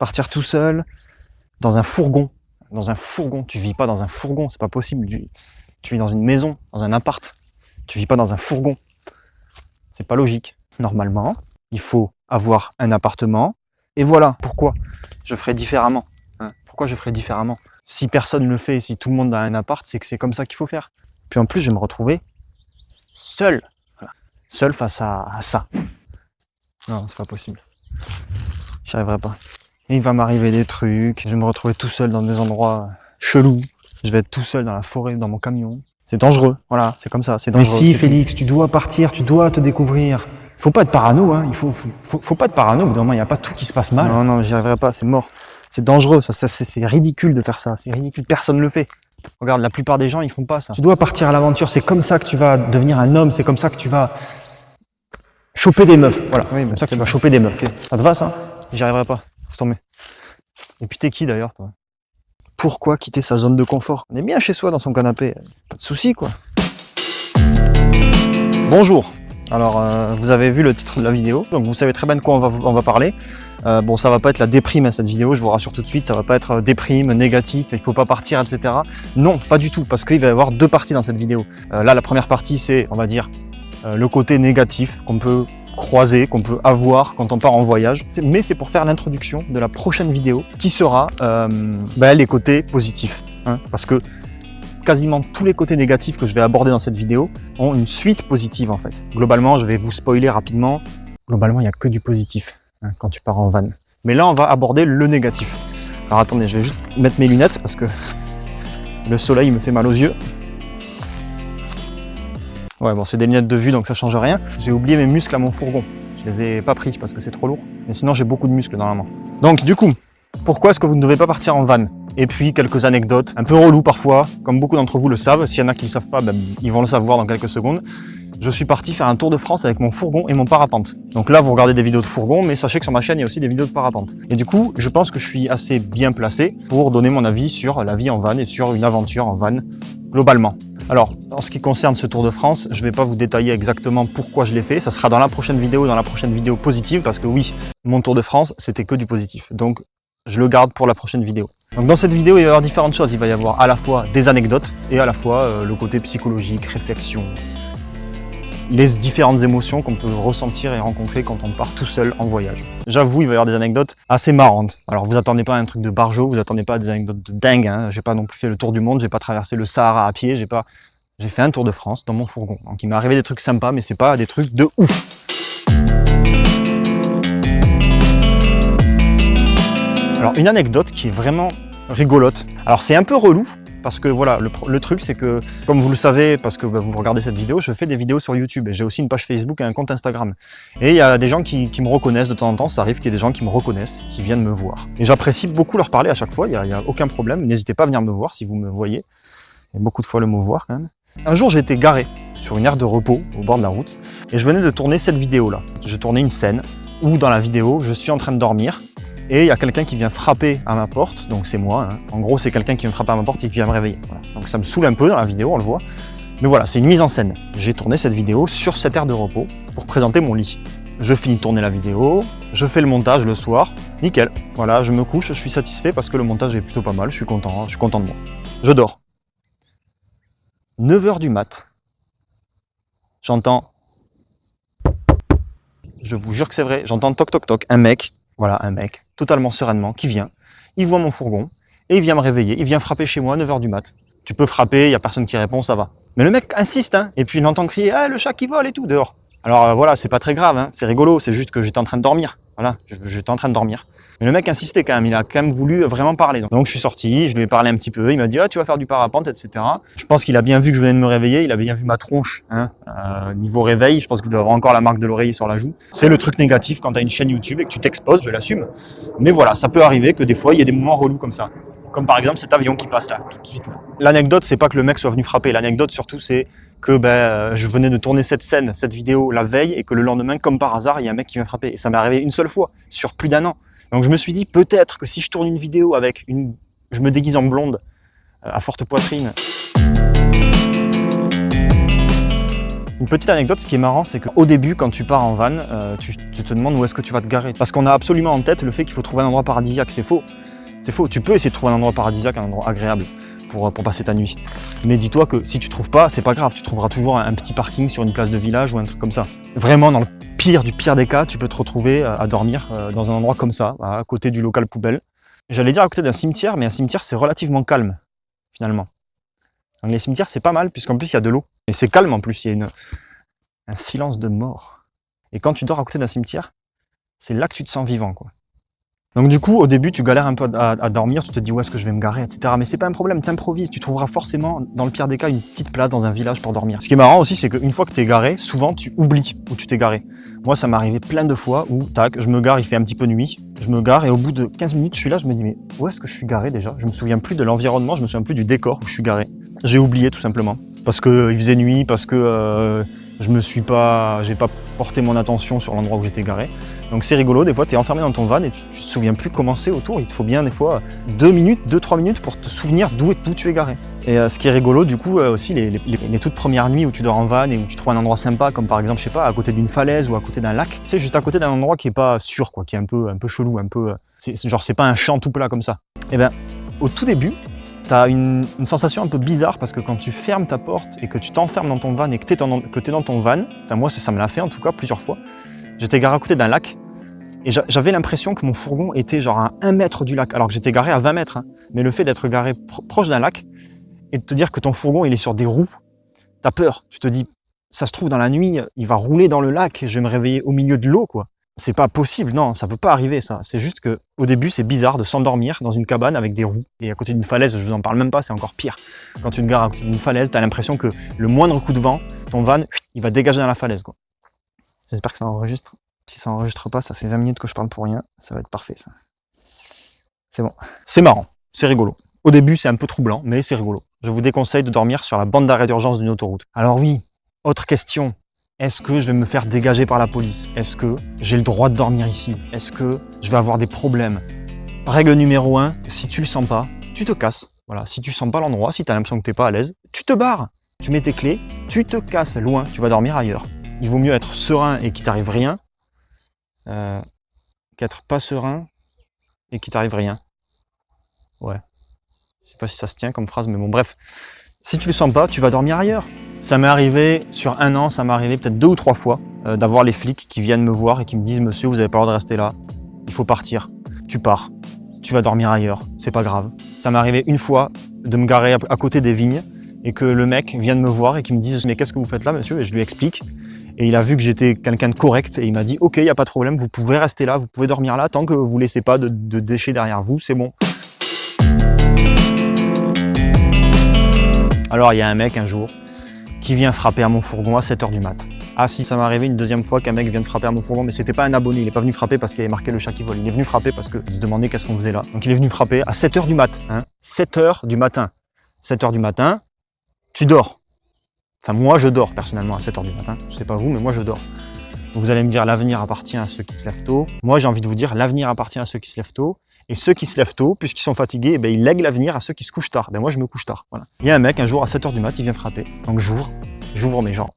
Partir tout seul, dans un fourgon. Dans un fourgon, tu vis pas dans un fourgon, c'est pas possible. Tu vis dans une maison, dans un appart. Tu vis pas dans un fourgon. C'est pas logique. Normalement, il faut avoir un appartement. Et voilà. Pourquoi je ferais différemment, hein? Pourquoi je ferais différemment? Si personne ne le fait, si tout le monde a un appart, c'est que c'est comme ça qu'il faut faire. Puis en plus, je vais me retrouver seul. Voilà. Seul face à ça. Non, c'est pas possible. J'y arriverai pas. Et il va m'arriver des trucs. Je vais me retrouver tout seul dans des endroits chelous. Je vais être tout seul dans la forêt, dans mon camion. C'est dangereux. Voilà, c'est comme ça. C'est dangereux. Mais si, Félix, tu dois partir, tu dois te découvrir. Faut pas être parano, hein. Faut pas être parano. Au bout d'un moment, il n'y a pas tout qui se passe mal. Non, non, j'y arriverai pas. C'est mort. C'est dangereux. C'est ridicule de faire ça. C'est ridicule. Personne ne le fait. Regarde, la plupart des gens, ils font pas ça. Tu dois partir à l'aventure. C'est comme ça que tu vas devenir un homme. C'est comme ça que tu vas choper des meufs. Voilà. Oui, comme ça que tu vas choper des meufs. Okay. Ça te va, ça? J'y arriverai pas. C'est tombé. Et puis t'es qui d'ailleurs, toi? Pourquoi quitter sa zone de confort? On est bien chez soi dans son canapé. Pas de souci, quoi. Bonjour. Alors, vous avez vu le titre de la vidéo, donc vous savez très bien de quoi on va parler. Bon, ça va pas être la déprime, hein, cette vidéo, je vous rassure tout de suite, ça va pas être déprime, négatif, il faut pas partir, etc. Non, pas du tout, parce qu'il va y avoir deux parties dans cette vidéo. Là, la première partie, c'est, on va dire, le côté négatif qu'on peut croiser, qu'on peut avoir quand on part en voyage. Mais c'est pour faire l'introduction de la prochaine vidéo, qui sera les côtés positifs. Hein, parce que quasiment tous les côtés négatifs que je vais aborder dans cette vidéo ont une suite positive en fait. Globalement, je vais vous spoiler rapidement. Globalement, il n'y a que du positif hein, quand tu pars en van. Mais là, on va aborder le négatif. Alors attendez, je vais juste mettre mes lunettes parce que le soleil me fait mal aux yeux. Ouais, bon, c'est des lunettes de vue, donc ça change rien. J'ai oublié mes muscles à mon fourgon. Je les ai pas pris parce que c'est trop lourd. Mais sinon, j'ai beaucoup de muscles normalement. Donc du coup, pourquoi est-ce que vous ne devez pas partir en van? Et puis quelques anecdotes, un peu reloues parfois, comme beaucoup d'entre vous le savent. S'il y en a qui ne le savent pas, ils vont le savoir dans quelques secondes. Je suis parti faire un tour de France avec mon fourgon et mon parapente. Donc là, vous regardez des vidéos de fourgon, mais sachez que sur ma chaîne, il y a aussi des vidéos de parapente. Et du coup, je pense que je suis assez bien placé pour donner mon avis sur la vie en van et sur une aventure en van, globalement. Alors, en ce qui concerne ce Tour de France, je ne vais pas vous détailler exactement pourquoi je l'ai fait. Ça sera dans la prochaine vidéo positive, parce que oui, mon Tour de France, c'était que du positif. Donc, je le garde pour la prochaine vidéo. Donc dans cette vidéo, il va y avoir différentes choses. Il va y avoir à la fois des anecdotes et à la fois le côté psychologique, réflexion, les différentes émotions qu'on peut ressentir et rencontrer quand on part tout seul en voyage. J'avoue, il va y avoir des anecdotes assez marrantes. Alors vous attendez pas à un truc de barjo, vous attendez pas à des anecdotes de dingue. Hein. J'ai pas non plus fait le tour du monde, j'ai pas traversé le Sahara à pied, j'ai fait un Tour de France dans mon fourgon. Donc il m'est arrivé des trucs sympas, mais c'est pas des trucs de ouf. Alors une anecdote qui est vraiment rigolote. Alors c'est un peu relou parce que voilà, le truc c'est que, comme vous le savez, parce que vous regardez cette vidéo, je fais des vidéos sur YouTube et j'ai aussi une page Facebook et un compte Instagram. Et il y a des gens qui me reconnaissent de temps en temps, ça arrive qu'il y ait des gens qui me reconnaissent, qui viennent me voir. Et j'apprécie beaucoup leur parler à chaque fois, il y a aucun problème, n'hésitez pas à venir me voir si vous me voyez. Il y a beaucoup de fois le mot voir quand même. Un jour j'ai été garé sur une aire de repos au bord de la route et je venais de tourner cette vidéo là. Je tournais une scène où dans la vidéo je suis en train de dormir. Et il y a quelqu'un qui vient frapper à ma porte, donc c'est moi. Hein. En gros, c'est quelqu'un qui vient frapper à ma porte et qui vient me réveiller. Voilà. Donc ça me saoule un peu dans la vidéo, on le voit. Mais voilà, c'est une mise en scène. J'ai tourné cette vidéo sur cette aire de repos pour présenter mon lit. Je finis de tourner la vidéo, je fais le montage le soir, nickel. Voilà, je me couche, je suis satisfait parce que le montage est plutôt pas mal, je suis content de moi. Je dors. 9 h du mat, j'entends, je vous jure que c'est vrai, j'entends toc toc toc, un mec, totalement sereinement, qui vient, il voit mon fourgon, et il vient me réveiller, il vient frapper chez moi à 9 h du mat. Tu peux frapper, il n'y a personne qui répond, ça va. Mais le mec insiste, hein, et puis il entend crier « Ah, le chat qui vole et tout, dehors !» Alors voilà, c'est pas très grave, hein, c'est rigolo, c'est juste que j'étais en train de dormir. Voilà, j'étais en train de dormir. Mais le mec insistait quand même, il a quand même voulu vraiment parler. Donc je suis sorti, je lui ai parlé un petit peu, il m'a dit « Ah, tu vas faire du parapente, etc. » Je pense qu'il a bien vu que je venais de me réveiller, il a bien vu ma tronche. Hein, niveau réveil, je pense qu'il doit avoir encore la marque de l'oreiller sur la joue. C'est le truc négatif quand tu as une chaîne YouTube et que tu t'exposes, je l'assume. Mais voilà, ça peut arriver que des fois, il y ait des moments relous comme ça. Comme par exemple cet avion qui passe là, tout de suite. L'anecdote, c'est pas que le mec soit venu frapper. L'anecdote surtout, c'est que je venais de tourner cette scène, cette vidéo la veille, et que le lendemain, comme par hasard, il y a un mec qui vient frapper. Et ça m'est arrivé une seule fois, sur plus d'1 an. Donc je me suis dit, peut-être que si je tourne une vidéo avec je me déguise en blonde, à forte poitrine, Une petite anecdote, ce qui est marrant, c'est qu'au début, quand tu pars en van, tu te demandes où est-ce que tu vas te garer. Parce qu'on a absolument en tête le fait qu'il faut trouver un endroit paradisiaque. C'est faux. C'est faux. Tu peux essayer de trouver un endroit paradisiaque, un endroit agréable pour passer ta nuit. Mais dis-toi que si tu trouves pas, c'est pas grave. Tu trouveras toujours un petit parking sur une place de village ou un truc comme ça. Vraiment, dans le pire du pire des cas, tu peux te retrouver à dormir dans un endroit comme ça, à côté du local poubelle. J'allais dire à côté d'un cimetière, mais un cimetière, c'est relativement calme, finalement. Donc les cimetières, c'est pas mal, puisqu'en plus, il y a de l'eau. Et c'est calme en plus, il y a un silence de mort. Et quand tu dors à côté d'un cimetière, c'est là que tu te sens vivant, quoi. Donc du coup, au début, tu galères un peu à dormir, tu te dis où est-ce que je vais me garer, etc. Mais c'est pas un problème, t'improvises, tu trouveras forcément, dans le pire des cas, une petite place dans un village pour dormir. Ce qui est marrant aussi, c'est qu'une fois que t'es garé, souvent tu oublies où tu t'es garé. Moi, ça m'est arrivé plein de fois où, tac, je me gare, il fait un petit peu nuit, je me gare et au bout de 15 minutes, je suis là, je me dis mais où est-ce que je suis garé déjà? Je me souviens plus de l'environnement, je me souviens plus du décor où je suis garé. J'ai oublié tout simplement. Parce qu'il faisait nuit, parce que j'ai pas porté mon attention sur l'endroit où j'étais garé. Donc c'est rigolo, des fois tu es enfermé dans ton van et tu te souviens plus comment c'est autour. Il te faut bien des fois 2-3 minutes pour te souvenir d'où tu es garé. Et ce qui est rigolo du coup aussi les toutes premières nuits où tu dors en van et où tu trouves un endroit sympa comme par exemple je sais pas à côté d'une falaise ou à côté d'un lac, tu sais juste à côté d'un endroit qui est pas sûr quoi, qui est un peu chelou, c'est pas un champ tout plat comme ça. Et ben au tout début t'as une sensation un peu bizarre parce que quand tu fermes ta porte et que tu t'enfermes dans ton van et que t'es dans ton van, enfin moi ça me l'a fait en tout cas plusieurs fois, j'étais garé à côté d'un lac et j'avais l'impression que mon fourgon était genre à 1 mètre du lac alors que j'étais garé à 20 mètres. Hein. Mais le fait d'être garé proche d'un lac et de te dire que ton fourgon il est sur des roues, t'as peur, tu te dis ça se trouve dans la nuit il va rouler dans le lac et je vais me réveiller au milieu de l'eau quoi. C'est pas possible, non, ça peut pas arriver ça. C'est juste que au début c'est bizarre de s'endormir dans une cabane avec des roues et à côté d'une falaise, je vous en parle même pas, c'est encore pire. Quand tu te gares à côté d'une falaise, t'as l'impression que le moindre coup de vent, ton van, il va dégager dans la falaise quoi. J'espère que ça enregistre. Si ça enregistre pas, ça fait 20 minutes que je parle pour rien, ça va être parfait ça. C'est bon. C'est marrant, c'est rigolo. Au début c'est un peu troublant, mais c'est rigolo. Je vous déconseille de dormir sur la bande d'arrêt d'urgence d'une autoroute. Alors oui, autre question. Est-ce que je vais me faire dégager par la police? Est-ce que j'ai le droit de dormir ici? Est-ce que je vais avoir des problèmes? Règle numéro 1, si tu le sens pas, tu te casses. Voilà, si tu sens pas l'endroit, si tu as l'impression que t'es pas à l'aise, tu te barres. Tu mets tes clés, tu te casses loin, tu vas dormir ailleurs. Il vaut mieux être serein et qu'il t'arrive rien qu'être pas serein et qu'il t'arrive rien. Ouais. Je sais pas si ça se tient comme phrase, mais bon, bref. Si tu le sens pas, tu vas dormir ailleurs. Ça m'est arrivé sur 1 an, ça m'est arrivé peut-être 2 ou 3 fois d'avoir les flics qui viennent me voir et qui me disent « Monsieur, vous n'avez pas le droit de rester là, il faut partir. » Tu pars, tu vas dormir ailleurs, c'est pas grave. Ça m'est arrivé une fois de me garer à côté des vignes et que le mec vienne me voir et qui me dise « Mais qu'est-ce que vous faites là, monsieur ?» Et je lui explique. Et il a vu que j'étais quelqu'un de correct et il m'a dit « Ok, il n'y a pas de problème, vous pouvez rester là, vous pouvez dormir là, tant que vous ne laissez pas de déchets derrière vous, c'est bon. » Alors il y a un mec un jour qui vient frapper à mon fourgon à 7 h du mat. Ah si, ça m'est arrivé une deuxième fois qu'un mec vient frapper à mon fourgon, mais c'était pas un abonné, il est pas venu frapper parce qu'il avait marqué le chat qui vole, il est venu frapper parce qu'il se demandait qu'est-ce qu'on faisait là. Donc il est venu frapper à 7 h du mat, hein, 7 h du matin. 7 h du matin, tu dors. Enfin moi je dors personnellement à 7 h du matin, je sais pas vous, mais moi je dors. Vous allez me dire l'avenir appartient à ceux qui se lèvent tôt. Moi j'ai envie de vous dire l'avenir appartient à ceux qui se lèvent tôt. Et ceux qui se lèvent tôt, puisqu'ils sont fatigués, eh bien, ils lèguent l'avenir à ceux qui se couchent tard. Ben moi je me couche tard. Voilà. Il y a un mec un jour à 7 h du mat, il vient frapper. Donc j'ouvre mes jambes.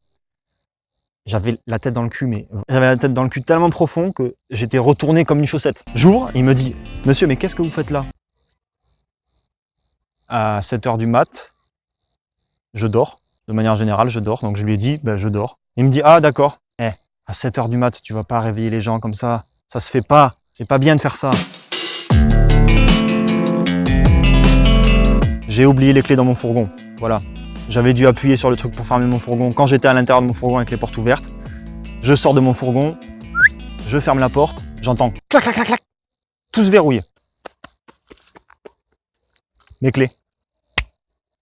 J'avais la tête dans le cul, mais j'avais la tête dans le cul tellement profond que j'étais retourné comme une chaussette. J'ouvre, il me dit « Monsieur, mais qu'est-ce que vous faites là ?» À 7 h du mat, je dors. De manière générale, je dors. Donc je lui ai dit ben, « Je dors. » Il me dit « Ah d'accord. À 7 h du mat, tu vas pas réveiller les gens comme ça. Ça se fait pas. C'est pas bien de faire ça. » J'ai oublié les clés dans mon fourgon. Voilà. J'avais dû appuyer sur le truc pour fermer mon fourgon quand j'étais à l'intérieur de mon fourgon avec les portes ouvertes. Je sors de mon fourgon, je ferme la porte, j'entends clac, clac, clac, clac. Tout se verrouille. Mes clés.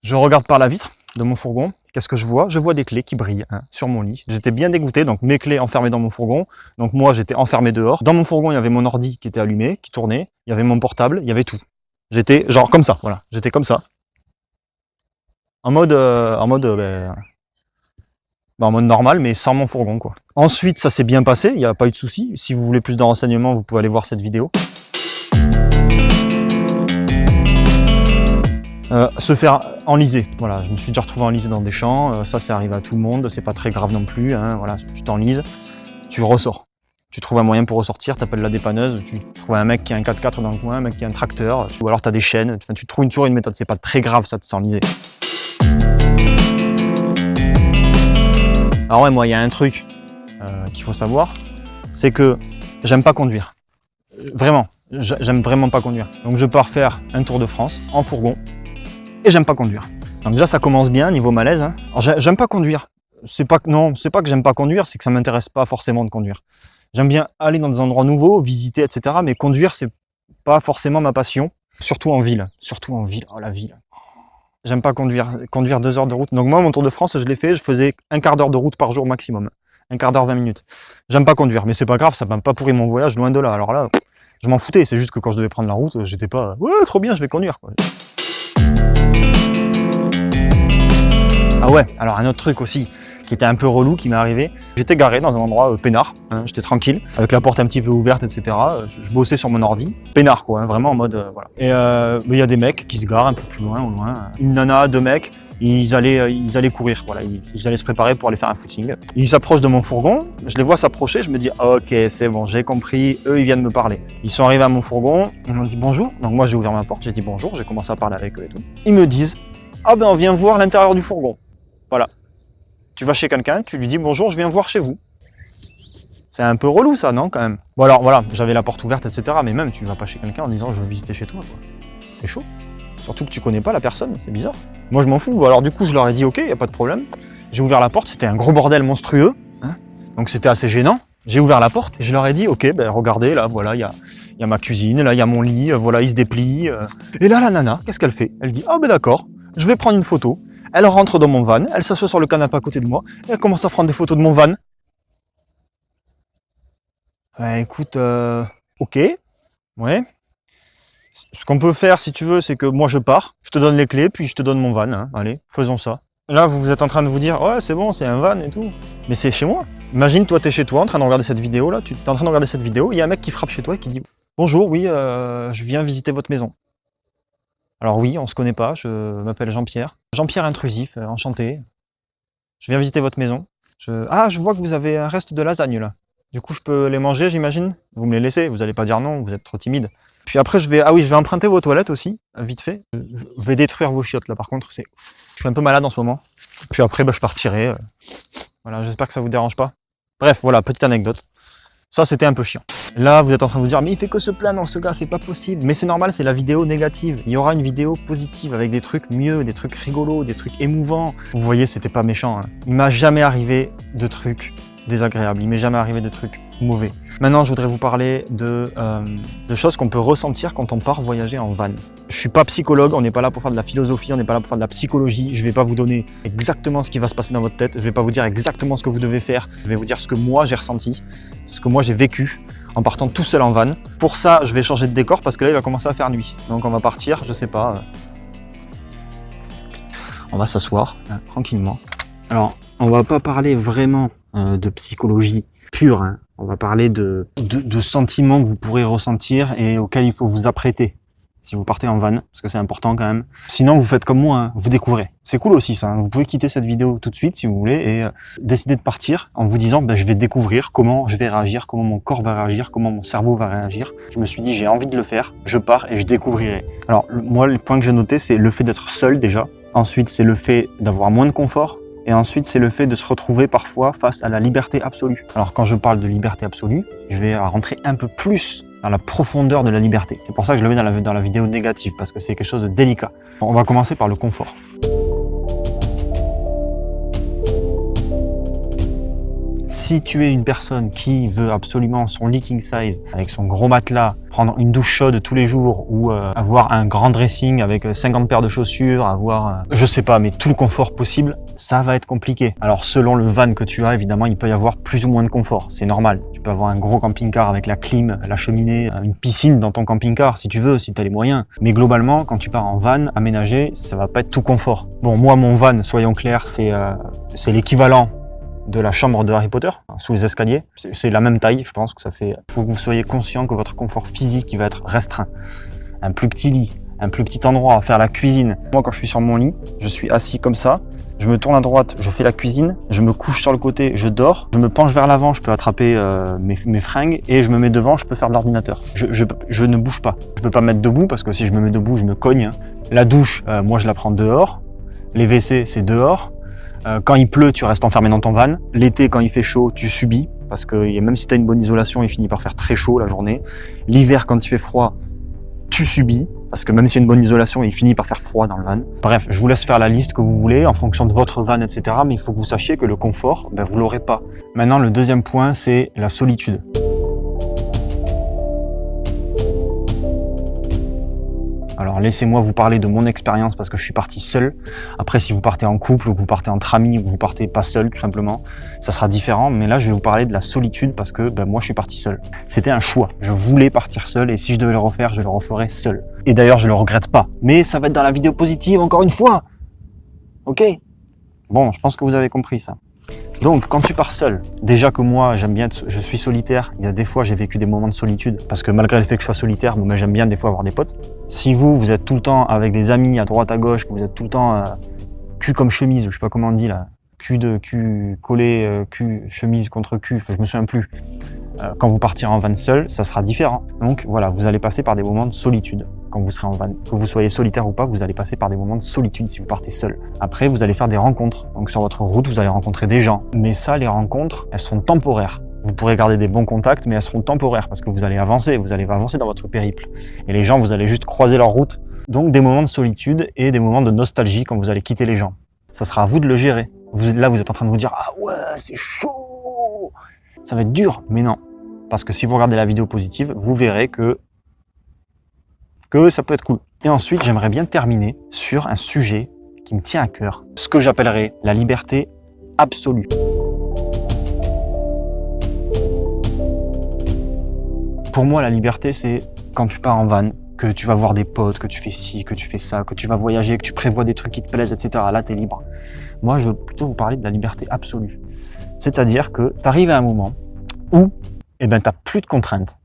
Je regarde par la vitre de mon fourgon. Qu'est-ce que je vois? Je vois des clés qui brillent sur mon lit. J'étais bien dégoûté, donc mes clés enfermées dans mon fourgon. Donc moi, j'étais enfermé dehors. Dans mon fourgon, il y avait mon ordi qui était allumé, qui tournait. Il y avait mon portable, il y avait tout. J'étais genre comme ça, voilà. J'étais comme ça. En mode normal, mais sans mon fourgon, quoi. Ensuite, ça s'est bien passé, il n'y a pas eu de souci. Si vous voulez plus de renseignements, vous pouvez aller voir cette vidéo. Se faire enliser. Voilà, je me suis déjà retrouvé enlisé dans des champs. Ça arrive à tout le monde. C'est pas très grave non plus. Hein. Voilà, tu t'enlises, tu ressors. Tu trouves un moyen pour ressortir, tu appelles la dépanneuse, tu trouves un mec qui a un 4x4 dans le coin, un mec qui a un tracteur, ou alors tu as des chaînes. Enfin, tu trouves toujours une méthode. C'est pas très grave ça de s'enliser. Alors ouais, moi il y a un truc qu'il faut savoir, c'est que j'aime pas conduire. Vraiment, j'aime vraiment pas conduire. Donc je pars faire un tour de France en fourgon et j'aime pas conduire. Donc déjà ça commence bien niveau malaise. Hein. Alors j'aime pas conduire. C'est pas que j'aime pas conduire, c'est que ça m'intéresse pas forcément de conduire. J'aime bien aller dans des endroits nouveaux, visiter, etc. Mais conduire, c'est pas forcément ma passion. Surtout en ville. Surtout en ville. Oh la ville. J'aime pas conduire 2 heures de route. Donc moi, mon Tour de France, je l'ai fait, je faisais un quart d'heure de route par jour maximum. Un quart d'heure, 20 minutes. J'aime pas conduire, mais c'est pas grave, ça m'a pas pourri mon voyage, loin de là. Alors là, je m'en foutais. C'est juste que quand je devais prendre la route, j'étais pas, ouais, trop bien, je vais conduire, quoi. Ah ouais, alors un autre truc aussi, qui était un peu relou, qui m'est arrivé. J'étais garé dans un endroit peinard, hein, j'étais tranquille, avec la porte un petit peu ouverte, etc. Je bossais sur mon ordi, peinard quoi, hein, vraiment en mode, voilà. Et il y a des mecs qui se garent un peu plus loin, au loin. Une nana, 2 mecs, ils allaient courir, voilà, ils allaient se préparer pour aller faire un footing. Ils s'approchent de mon fourgon, je les vois s'approcher, je me dis, ok, c'est bon, j'ai compris, eux ils viennent me parler. Ils sont arrivés à mon fourgon, ils m'ont dit bonjour, donc moi j'ai ouvert ma porte, j'ai dit bonjour, j'ai commencé à parler avec eux et tout. Ils me disent, ah ben on vient voir l'intérieur du fourgon. Voilà. Tu vas chez quelqu'un, tu lui dis bonjour, je viens voir chez vous. C'est un peu relou ça, non, quand même? Bon alors voilà, j'avais la porte ouverte, etc. Mais même, tu vas pas chez quelqu'un en disant je veux visiter chez toi, quoi. C'est chaud. Surtout que tu connais pas la personne, c'est bizarre. Moi je m'en fous. Alors du coup, je leur ai dit ok, y a pas de problème. J'ai ouvert la porte, c'était un gros bordel monstrueux. Hein, donc c'était assez gênant. J'ai ouvert la porte et je leur ai dit ok, ben regardez, là, voilà, il y a ma cuisine, là, il y a mon lit, voilà, il se déplie. Et là, la nana, qu'est-ce qu'elle fait? Elle dit, oh ben d'accord, je vais prendre une photo. Elle rentre dans mon van, elle s'assoit sur le canapé à côté de moi, et elle commence à prendre des photos de mon van. Ouais, écoute, ok, ouais. Ce qu'on peut faire, si tu veux, c'est que moi je pars, je te donne les clés, puis je te donne mon van, hein. Allez, faisons ça. Là, vous êtes en train de vous dire, ouais, c'est bon, c'est un van et tout. Mais c'est chez moi. Imagine, toi, t'es chez toi, en train de regarder cette vidéo, là, tu es en train de regarder cette vidéo, il y a un mec qui frappe chez toi et qui dit, bonjour, oui, je viens visiter votre maison. Alors oui, on se connaît pas, je m'appelle Jean-Pierre. Jean-Pierre intrusif, enchanté. Je viens visiter votre maison. Ah, je vois que vous avez un reste de lasagne là. Du coup, je peux les manger, j'imagine? Vous me les laissez, vous allez pas dire non, vous êtes trop timide. Puis après, je vais emprunter vos toilettes aussi, vite fait. Je vais détruire vos chiottes là, par contre, je suis un peu malade en ce moment. Puis après, je partirai. Voilà, j'espère que ça vous dérange pas. Bref, voilà, petite anecdote. Ça, c'était un peu chiant. Là, vous êtes en train de vous dire, mais il fait que se plaindre, ce gars, c'est pas possible. Mais c'est normal, c'est la vidéo négative. Il y aura une vidéo positive avec des trucs mieux, des trucs rigolos, des trucs émouvants. Vous voyez, c'était pas méchant. Hein. Il m'a jamais arrivé de trucs désagréables. Il m'est jamais arrivé de trucs mauvais. Maintenant, je voudrais vous parler de choses qu'on peut ressentir quand on part voyager en van. Je suis pas psychologue, on n'est pas là pour faire de la philosophie, on n'est pas là pour faire de la psychologie. Je vais pas vous donner exactement ce qui va se passer dans votre tête. Je vais pas vous dire exactement ce que vous devez faire. Je vais vous dire ce que moi j'ai ressenti, ce que moi j'ai vécu en partant tout seul en van. Pour ça, je vais changer de décor parce que là, il va commencer à faire nuit. Donc on va partir, je sais pas. On va s'asseoir tranquillement. Alors, on va pas parler vraiment de psychologie pure. Hein. On va parler de sentiments que vous pourrez ressentir et auxquels il faut vous apprêter si vous partez en van, parce que c'est important quand même. Sinon, vous faites comme moi, hein, vous découvrez. C'est cool aussi ça. Hein. Vous pouvez quitter cette vidéo tout de suite si vous voulez et décider de partir en vous disant je vais découvrir comment je vais réagir, comment mon corps va réagir, comment mon cerveau va réagir. Je me suis dit j'ai envie de le faire, je pars et je découvrirai. Alors moi, le point que j'ai noté, c'est le fait d'être seul déjà. Ensuite, c'est le fait d'avoir moins de confort. Et ensuite, c'est le fait de se retrouver parfois face à la liberté absolue. Alors quand je parle de liberté absolue, je vais rentrer un peu plus dans la profondeur de la liberté. C'est pour ça que je le mets dans la vidéo négative, parce que c'est quelque chose de délicat. On va commencer par le confort. Si tu es une personne qui veut absolument son lit king size avec son gros matelas, prendre une douche chaude tous les jours ou avoir un grand dressing avec 50 paires de chaussures, avoir, je sais pas, mais tout le confort possible, ça va être compliqué. Alors selon le van que tu as, évidemment, il peut y avoir plus ou moins de confort, c'est normal. Tu peux avoir un gros camping-car avec la clim, la cheminée, une piscine dans ton camping-car si tu veux, si tu as les moyens. Mais globalement, quand tu pars en van aménagé, ça va pas être tout confort. Bon, moi, mon van, soyons clairs, c'est l'équivalent de la chambre de Harry Potter, sous les escaliers. C'est la même taille, je pense que ça fait... Il faut que vous soyez conscient que votre confort physique il va être restreint. Un plus petit lit, un plus petit endroit, faire la cuisine. Moi, quand je suis sur mon lit, je suis assis comme ça, je me tourne à droite, je fais la cuisine, je me couche sur le côté, je dors, je me penche vers l'avant, je peux attraper mes fringues et je me mets devant, je peux faire de l'ordinateur. Je ne bouge pas. Je peux pas me mettre debout parce que si je me mets debout, je me cogne. La douche, moi, je la prends dehors. Les WC, c'est dehors. Quand il pleut, tu restes enfermé dans ton van. L'été, quand il fait chaud, tu subis. Parce que même si tu as une bonne isolation, il finit par faire très chaud la journée. L'hiver, quand il fait froid, tu subis. Parce que même s'il y a une bonne isolation, il finit par faire froid dans le van. Bref, je vous laisse faire la liste que vous voulez en fonction de votre van, etc. Mais il faut que vous sachiez que le confort, vous l'aurez pas. Maintenant, le deuxième point, c'est la solitude. Alors laissez-moi vous parler de mon expérience parce que je suis parti seul. Après, si vous partez en couple ou que vous partez entre amis ou que vous partez pas seul tout simplement, ça sera différent. Mais là, je vais vous parler de la solitude parce que moi, je suis parti seul. C'était un choix. Je voulais partir seul et si je devais le refaire, je le referais seul. Et d'ailleurs, je le regrette pas. Mais ça va être dans la vidéo positive encore une fois. Ok? Bon, je pense que vous avez compris ça. Donc, quand tu pars seul, déjà que moi, j'aime bien, je suis solitaire. Il y a des fois, j'ai vécu des moments de solitude parce que malgré le fait que je sois solitaire, j'aime bien des fois avoir des potes. Si vous êtes tout le temps avec des amis à droite à gauche, que vous êtes tout le temps cul comme chemise, je sais pas comment on dit là, cul collé, cul chemise contre cul, je me souviens plus. Quand vous partirez en van seul, ça sera différent. Donc voilà, vous allez passer par des moments de solitude quand vous serez en van. Que vous soyez solitaire ou pas, vous allez passer par des moments de solitude si vous partez seul. Après, vous allez faire des rencontres. Donc sur votre route, vous allez rencontrer des gens. Mais ça, les rencontres, elles sont temporaires. Vous pourrez garder des bons contacts, mais elles seront temporaires parce que vous allez avancer dans votre périple. Et les gens, vous allez juste croiser leur route. Donc des moments de solitude et des moments de nostalgie quand vous allez quitter les gens. Ça sera à vous de le gérer. Là, vous êtes en train de vous dire « Ah ouais, c'est chaud !» Ça va être dur, mais non. Parce que si vous regardez la vidéo positive, vous verrez que ça peut être cool. Et ensuite, j'aimerais bien terminer sur un sujet qui me tient à cœur. Ce que j'appellerais la liberté absolue. Pour moi, la liberté, c'est quand tu pars en van, que tu vas voir des potes, que tu fais ci, que tu fais ça, que tu vas voyager, que tu prévois des trucs qui te plaisent, etc. Là, t'es libre. Moi, je veux plutôt vous parler de la liberté absolue. C'est-à-dire que tu arrives à un moment où t'as plus de contraintes,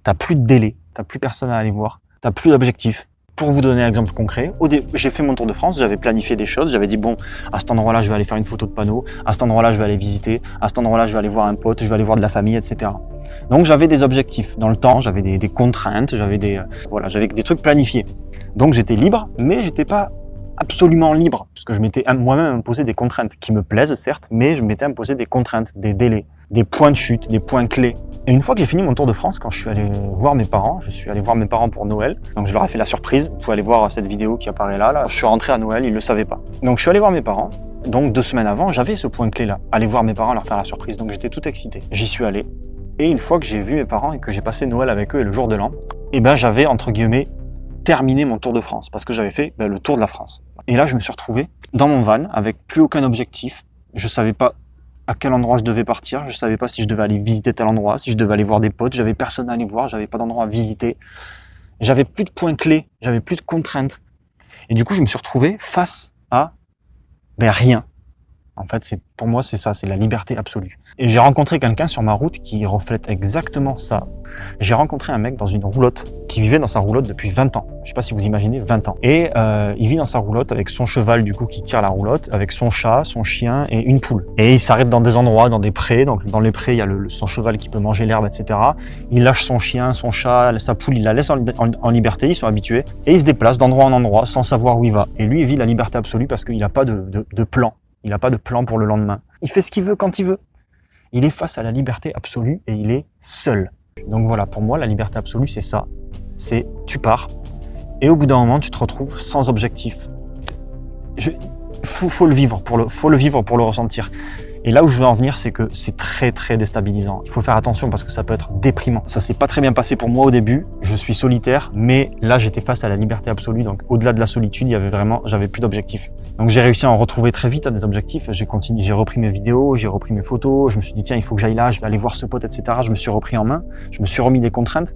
t'as plus de délai, t'as plus personne à aller voir, t'as plus d'objectifs. Pour vous donner un exemple concret, j'ai fait mon tour de France, j'avais planifié des choses, j'avais dit bon, à cet endroit-là, je vais aller faire une photo de panneau, à cet endroit-là, je vais aller visiter, à cet endroit-là, je vais aller voir un pote, je vais aller voir de la famille, etc. Donc j'avais des objectifs dans le temps, j'avais des contraintes, j'avais des trucs planifiés. Donc j'étais libre, mais j'étais pas absolument libre, parce que je m'étais moi-même imposé des contraintes qui me plaisent certes, mais je m'étais imposé des contraintes, des délais, des points de chute, des points clés. Et une fois que j'ai fini mon tour de France, quand je suis allé voir mes parents, pour Noël, donc je leur ai fait la surprise, vous pouvez aller voir cette vidéo qui apparaît là, je suis rentré à Noël, ils le savaient pas. Donc je suis allé voir mes parents, donc 2 semaines avant, j'avais ce point clé là, aller voir mes parents, leur faire la surprise, donc j'étais tout excité. J'y suis allé, et une fois que j'ai vu mes parents et que j'ai passé Noël avec eux et le jour de l'an, j'avais entre guillemets terminé mon tour de France, parce que j'avais fait le tour de la France. Et là je me suis retrouvé dans mon van avec plus aucun objectif, je savais pas à quel endroit je devais partir, je savais pas si je devais aller visiter tel endroit, si je devais aller voir des potes, j'avais personne à aller voir, j'avais pas d'endroit à visiter, j'avais plus de points clés, j'avais plus de contraintes. Et du coup, je me suis retrouvé face à rien. En fait, pour moi, c'est ça, c'est la liberté absolue. Et j'ai rencontré quelqu'un sur ma route qui reflète exactement ça. J'ai rencontré un mec dans une roulotte, qui vivait dans sa roulotte depuis 20 ans. Je sais pas si vous imaginez, 20 ans. Et il vit dans sa roulotte avec son cheval, du coup, qui tire la roulotte, avec son chat, son chien et une poule. Et il s'arrête dans des endroits, dans des prés. Donc, dans les prés, il y a son cheval qui peut manger l'herbe, etc. Il lâche son chien, son chat, sa poule, il la laisse en liberté, ils sont habitués. Et il se déplace d'endroit en endroit sans savoir où il va. Et lui, il vit la liberté absolue parce qu'il n'a pas de plan. Il n'a pas de plan pour le lendemain. Il fait ce qu'il veut quand il veut. Il est face à la liberté absolue et il est seul. Donc voilà, pour moi, la liberté absolue, c'est ça. C'est tu pars et au bout d'un moment, tu te retrouves sans objectif. Faut le vivre pour le ressentir. Et là où je veux en venir, c'est que c'est très très déstabilisant. Il faut faire attention parce que ça peut être déprimant. Ça s'est pas très bien passé pour moi au début. Je suis solitaire, mais là j'étais face à la liberté absolue. Donc au-delà de la solitude, j'avais plus d'objectifs. Donc j'ai réussi à en retrouver très vite à des objectifs. J'ai repris mes vidéos, j'ai repris mes photos. Je me suis dit tiens, il faut que j'aille là, je vais aller voir ce pote, etc. Je me suis repris en main. Je me suis remis des contraintes.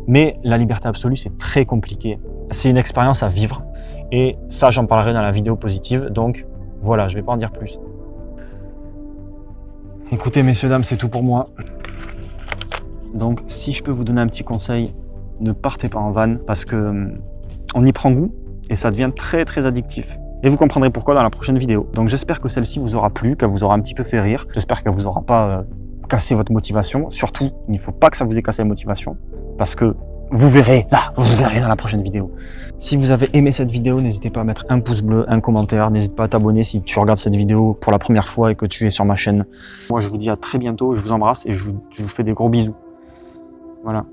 Mais la liberté absolue, c'est très compliqué. C'est une expérience à vivre. Et ça, j'en parlerai dans la vidéo positive. Donc voilà, je vais pas en dire plus. Écoutez, messieurs, dames, c'est tout pour moi. Donc, si je peux vous donner un petit conseil, ne partez pas en van parce que on y prend goût et ça devient très très addictif. Et vous comprendrez pourquoi dans la prochaine vidéo. Donc j'espère que celle-ci vous aura plu, qu'elle vous aura un petit peu fait rire. J'espère qu'elle vous aura pas cassé votre motivation. Surtout, il ne faut pas que ça vous ait cassé la motivation. Parce que vous verrez dans la prochaine vidéo. Si vous avez aimé cette vidéo, n'hésitez pas à mettre un pouce bleu, un commentaire. N'hésite pas à t'abonner si tu regardes cette vidéo pour la première fois et que tu es sur ma chaîne. Moi, je vous dis à très bientôt. Je vous embrasse et je vous fais des gros bisous. Voilà.